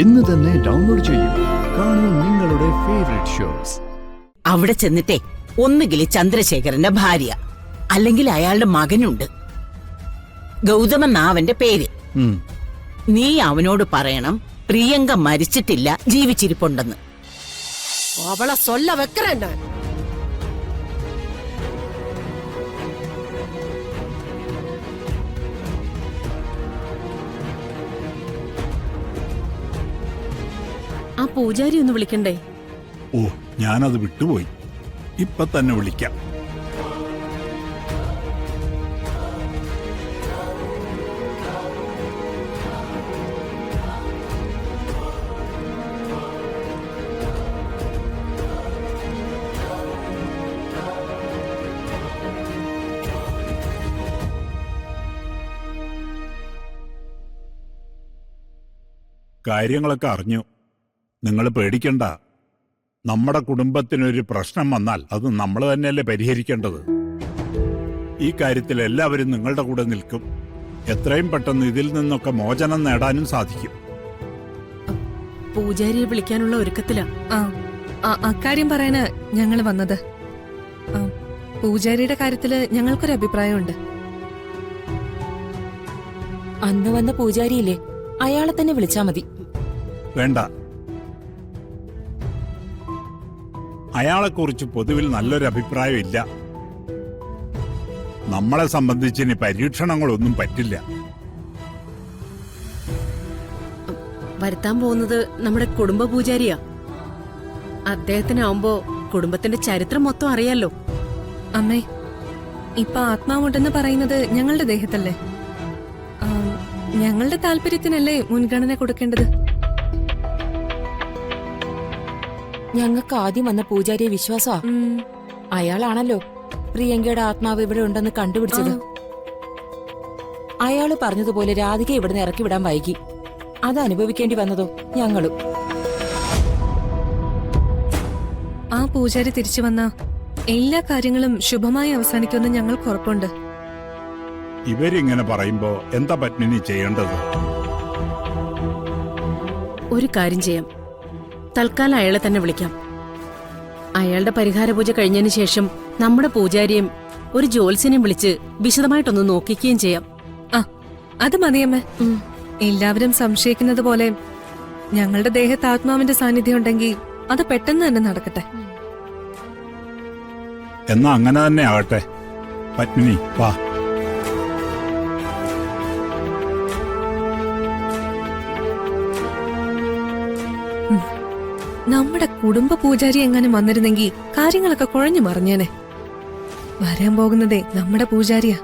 ഇന്ന് തന്നെ ഡൗൺലോഡ് ചെയ്യൂ. കാണൂ നിങ്ങളുടെ ഫേവറേറ്റ് ഷോസ്. അവിടെ ചെന്നിട്ടേ ഒന്നുകിൽ ചന്ദ്രശേഖരന്റെ ഭാര്യ അല്ലെങ്കിൽ അയാളുടെ മകനുണ്ട്, ഗൗതമൻ അവന്റെ പേര്. നീ അവനോട് പറയണം പ്രിയങ്ക മരിച്ചിട്ടില്ല, ജീവിച്ചിരിപ്പുണ്ടെന്ന്. അവളെ സൊല്ല വെക്കറേണ്ട. ആ പൂജാരി ഒന്ന് വിളിക്കണ്ടേ? ഓ, ഞാനത് വിട്ടുപോയി. ഇപ്പൊ തന്നെ വിളിക്കാം. കാര്യങ്ങളൊക്കെ അറിഞ്ഞു. നിങ്ങൾ പേടിക്കണ്ട. നമ്മുടെ കുടുംബത്തിനൊരു പ്രശ്നം വന്നാൽ അത് നമ്മൾ തന്നെയല്ലേ പരിഹരിക്കേണ്ടത്. ഈ കാര്യത്തിൽ എല്ലാവരും നിങ്ങളുടെ കൂടെ നിൽക്കും. എത്രയും പെട്ടെന്ന് ഇതിൽ നിന്നൊക്കെ മോചനം നേടാനും സാധിക്കും. പൂജാരിയെ വിളിക്കാനുള്ള ഒരുക്കത്തിലാ. അക്കാര്യം പറയാനാ ഞങ്ങൾ വന്നത്. പൂജാരിയുടെ കാര്യത്തില് ഞങ്ങൾക്കൊരു അഭിപ്രായമുണ്ട്. അന്ന് വന്ന പൂജാരിയില്ലേ, അയാളെ തന്നെ വിളിച്ചാ മതി. വേണ്ട, അയാളെക്കുറിച്ച് പൊതുവിൽ നല്ലൊരു അഭിപ്രായം ഇല്ല. നമ്മളെ സംബന്ധിച്ച് ഇനി പരീക്ഷണങ്ങളൊന്നും പറ്റില്ല. വരുത്താൻ പോകുന്നത് നമ്മുടെ കുടുംബ പൂജാരിയാ. അദ്ദേഹത്തിനാവുമ്പോ കുടുംബത്തിന്റെ ചരിത്രം മൊത്തം അറിയാലോ. അമ്മേ, ഇപ്പൊ ആത്മാവുണ്ടെന്ന് പറയുന്നത് ഞങ്ങളുടെ ദേഹത്തല്ലേ? ഞങ്ങളുടെ താല്പര്യത്തിനല്ലേ മുൻഗണന കൊടുക്കേണ്ടത്? ഞങ്ങൾക്ക് ആദ്യം വന്ന പൂജാരിയെ വിശ്വാസമാ. അയാളാണല്ലോ പ്രിയങ്കയുടെ ആത്മാവ് ഇവിടെ ഉണ്ടെന്ന് കണ്ടുപിടിച്ചത്. അയാള് പറഞ്ഞതുപോലെ രാധിക ഇവിടുന്ന് ഇറക്കി വിടാൻ വൈകി. അത് അനുഭവിക്കേണ്ടി വന്നതോ ഞങ്ങളും. ആ പൂജാരി തിരിച്ചു വന്ന എല്ലാ കാര്യങ്ങളും ശുഭമായി അവസാനിക്കുമെന്ന് ഞങ്ങൾക്ക് ഉറപ്പുണ്ട്. ഇവരിങ്ങനെ പറയുമ്പോ എന്താ പത്മിനി ചെയ്യേണ്ടത്? ഒരു കാര്യം ചെയ്യാം, തൽക്കാലം അയാളെ തന്നെ വിളിക്കാം. അയാളുടെ പരിഹാര പൂജ കഴിഞ്ഞതിന് ശേഷം നമ്മുടെ പൂജാരിയും ഒരു ജ്യോത്സ്യനെയും വിളിച്ച് വിശദമായിട്ടൊന്ന് നോക്കിക്കുകയും ചെയ്യാം. അത് മതിയമ്മേ. എല്ലാവരും സംശയിക്കുന്നത് പോലെ ഞങ്ങളുടെ ദേഹത്ത് ആത്മാവിന്റെ സാന്നിധ്യം ഉണ്ടെങ്കിൽ അത് പെട്ടെന്ന് തന്നെ നടക്കട്ടെ. എന്നാ അങ്ങനെ തന്നെ ആകട്ടെ. പത്മിനി വാ. നമ്മുടെ കുടുംബ പൂജാരി എങ്ങനെ വന്നിരുന്നെങ്കിൽ കാര്യങ്ങളൊക്കെ കുഴഞ്ഞു മറിഞ്ഞേനെ. വരാൻ പോകുന്നതേ നമ്മുടെ പൂജാരിയാ.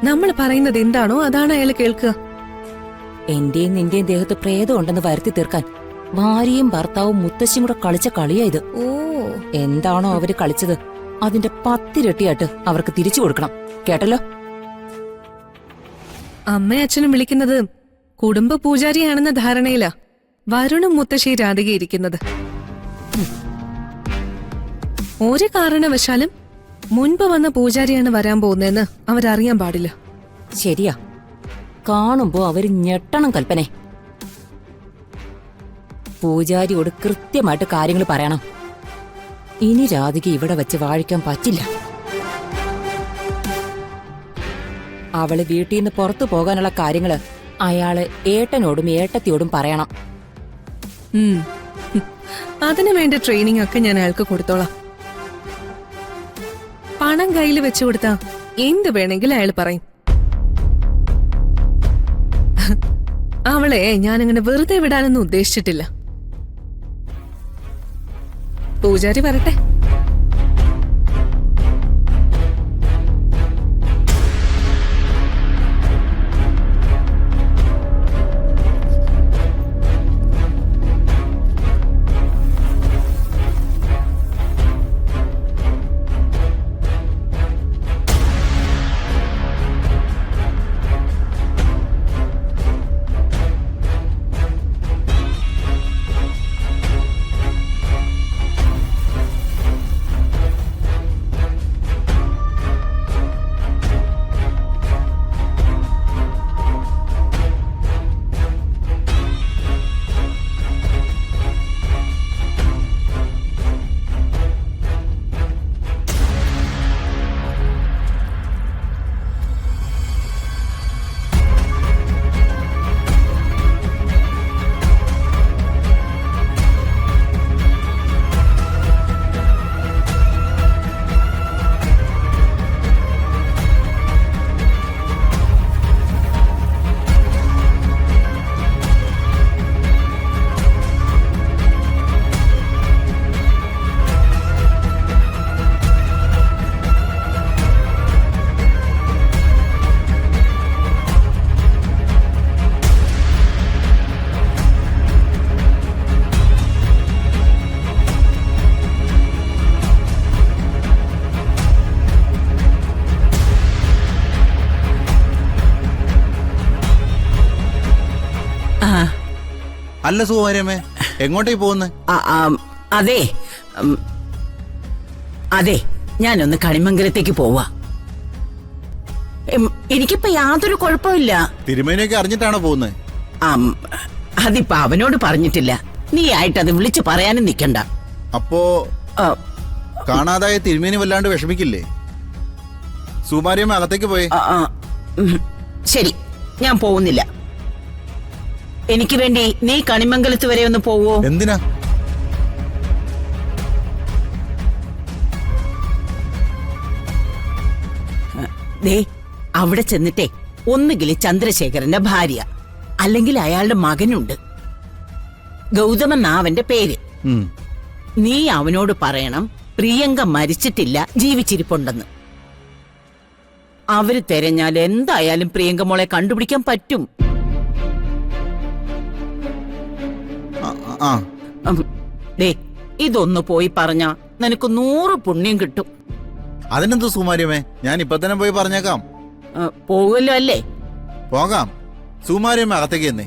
നമ്മൾ പറയുന്നത് എന്താണോ അതാണ് അയാൾ കേൾക്കുക. എന്റെയും നിന്റെയും ദേഹത്ത് പ്രേതം ഉണ്ടെന്ന് വരുത്തി തീർക്കാൻ ഭാര്യയും ഭർത്താവും മുത്തശ്ശിയും കൂടെ കളിച്ച കളിയാ ഇത്. ഓ, എന്താണോ അവര് കളിച്ചത് അതിന്റെ 10 ഇരട്ടിയായിട്ട് അവർക്ക് തിരിച്ചു കൊടുക്കണം. കേട്ടല്ലോ? അമ്മയും അച്ഛനും വിളിക്കുന്നത് കുടുംബ പൂജാരിയാണെന്ന ധാരണയിലാ വരുണും മുത്തശ്ശി രാധിക ഇരിക്കുന്നത്. ഒരു കാരണവശാലും മുൻപ് വന്ന പൂജാരിയാണ് വരാൻ പോകുന്നതെന്ന് അവരറിയാൻ പാടില്ല. ശരിയാ, കാണുമ്പോ അവര് ഞെട്ടണം. കൽപ്പനെ, പൂജാരിയോട് കൃത്യമായിട്ട് കാര്യങ്ങൾ പറയണം. ഇനി രാധിക ഇവിടെ വെച്ച് വാഴിക്കാൻ പറ്റില്ല. അവള് വീട്ടിൽ നിന്ന് പുറത്തു പോകാനുള്ള കാര്യങ്ങള് അയാള് ഏട്ടനോടും ഏട്ടത്തിയോടും പറയണം. അതിനു വേണ്ട ട്രെയിനിങ് ഒക്കെ ഞാൻ അയാൾക്ക് കൊടുത്തോളാം. പണം കയ്യിൽ വെച്ചു കൊടുത്താ എന്ത് വേണമെങ്കിലും അയാൾ പറയും. അവളെ ഞാനങ്ങനെ വെറുതെ വിടാനൊന്നും ഉദ്ദേശിച്ചിട്ടില്ല. പൂജാരി വരട്ടെ. അല്ല സുകുമാരിയമ്മേ, എങ്ങോട്ടേക്ക് പോകുന്നത്? അതെ അതെ, ഞാനൊന്ന് കണിമംഗലത്തേക്ക് പോവാ. എനിക്കിപ്പോ യാതൊരു കുഴപ്പമില്ല. തിരുമേനിയൊക്കെ അറിഞ്ഞിട്ടാണോ പോകുന്നത്? അതിപ്പോ അവനോട് പറഞ്ഞിട്ടില്ല. നീ ആയിട്ട് അത് വിളിച്ചു പറയാനും നിക്കണ്ട. അപ്പോ കാണാതായ തിരുമേനി വല്ലാണ്ട് വിഷമിക്കില്ലേ? സുകുമാരിയമ്മ അകത്തേക്ക് പോയി. ശരി, ഞാൻ പോകുന്നില്ല. എനിക്ക് വേണ്ടി നീ കണിമംഗലത്ത് വരെ ഒന്ന് പോവോ? എന്തിനാ? ദേ, അവിടെ ചെന്നിട്ടേ ഒന്നുകിൽ ചന്ദ്രശേഖരന്റെ ഭാര്യ, അല്ലെങ്കിൽ അയാളുടെ മകനുണ്ട്. ഗൗതമൻ അവന്റെ പേര്. നീ അവനോട് പറയണം പ്രിയങ്ക മരിച്ചിട്ടില്ല, ജീവിച്ചിരിപ്പുണ്ടെന്ന്. അവര് തെരഞ്ഞാൽ എന്തായാലും പ്രിയങ്ക മോളെ കണ്ടുപിടിക്കാൻ പറ്റും. ദേ, ഇതൊന്നു പോയി പറഞ്ഞാ നിനക്ക് 100 പുണ്യം കിട്ടും. അതിനെന്ത് സുകുമാരിയമ്മേ, ഞാൻ ഇപ്പൊ തന്നെ പോയി പറഞ്ഞേക്കാം. പോകുമല്ലോ അല്ലേ? പോകാം. സുകുമാരിയമ്മ അകത്തേക്ക് എന്നേ.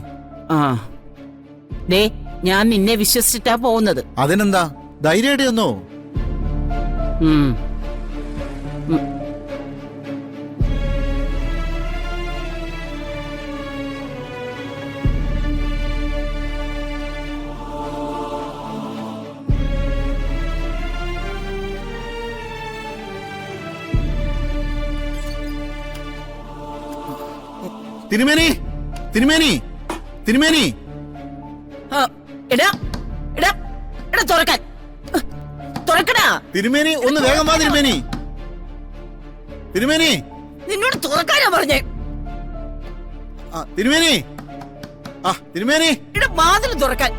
ദേ, ഞാൻ നിന്നെ വിശ്വസിച്ചിട്ടാ പോകുന്നത്. അതിനെന്താ, ധൈര്യമായിട്ട് ചെന്നോ. തിരുമേനി, തിരുമേനി, തിരുമേനി. എടാ എടാ എടാ, തുറക്കാൻ തുറക്കടാ. തിരുമേനി, ഒന്ന് വേഗം വാ തിരുമേനി. തിരുമേനി, നിന്നോട് തുറക്കാനാ പറഞ്ഞേ. തിരുമേനി, തിരുമേനി. എടാ, വാതിൽ തുറക്കാൻ.